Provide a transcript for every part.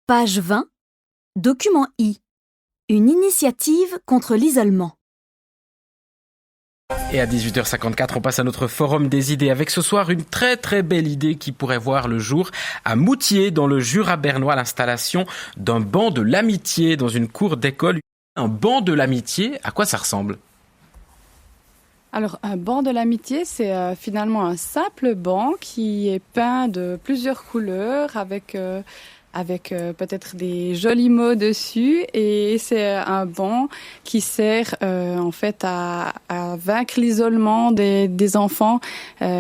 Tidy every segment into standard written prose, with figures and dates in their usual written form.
Page 20, document I. Une initiative contre l'isolement. Et à 18h54, on passe à notre forum des idées avec ce soir une très très belle idée qui pourrait voir le jour à Moutier dans le Jura bernois, l'installation d'un banc de l'amitié dans une cour d'école. Un banc de l'amitié, à quoi ça ressemble ? Alors, un banc de l'amitié, c'est finalement un simple banc qui est peint de plusieurs couleurs avec peut-être des jolis mots dessus. Et c'est un banc qui sert en fait à vaincre l'isolement des enfants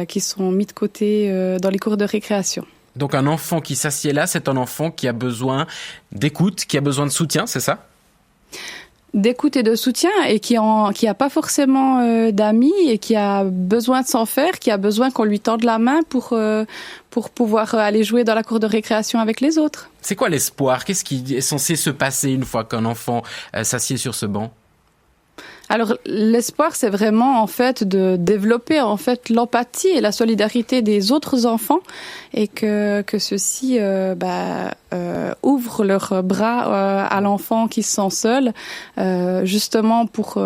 qui sont mis de côté dans les cours de récréation. Donc un enfant qui s'assied là, c'est un enfant qui a besoin d'écoute, qui a besoin de soutien, c'est ça ? D'écoute et de soutien et qui a pas forcément d'amis et qui a besoin de s'en faire, qui a besoin qu'on lui tende la main pour pouvoir aller jouer dans la cour de récréation avec les autres. C'est quoi l'espoir ? Qu'est-ce qui est censé se passer une fois qu'un enfant s'assied sur ce banc ? Alors l'espoir, c'est vraiment en fait de développer en fait l'empathie et la solidarité des autres enfants et que ceux-ci ouvrent leurs bras à l'enfant qui se sent seul, justement pour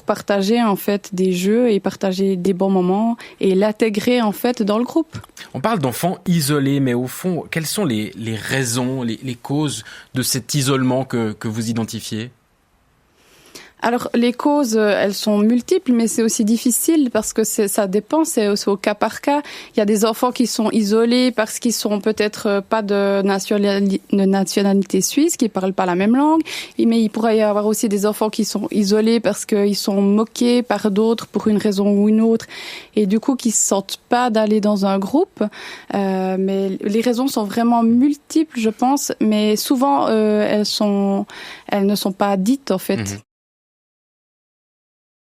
partager en fait des jeux et partager des bons moments et l'intégrer en fait dans le groupe. On parle d'enfants isolés, mais au fond, quelles sont les raisons, les causes de cet isolement que vous identifiez ? Alors les causes, elles sont multiples, mais c'est aussi difficile parce que ça dépend, c'est au cas par cas. Il y a des enfants qui sont isolés parce qu'ils sont peut-être pas de nationalité suisse, qui parlent pas la même langue, mais il pourrait y avoir aussi des enfants qui sont isolés parce qu'ils sont moqués par d'autres pour une raison ou une autre, et du coup qui se sentent pas d'aller dans un groupe. Mais les raisons sont vraiment multiples, je pense, mais souvent elles ne sont pas dites en fait.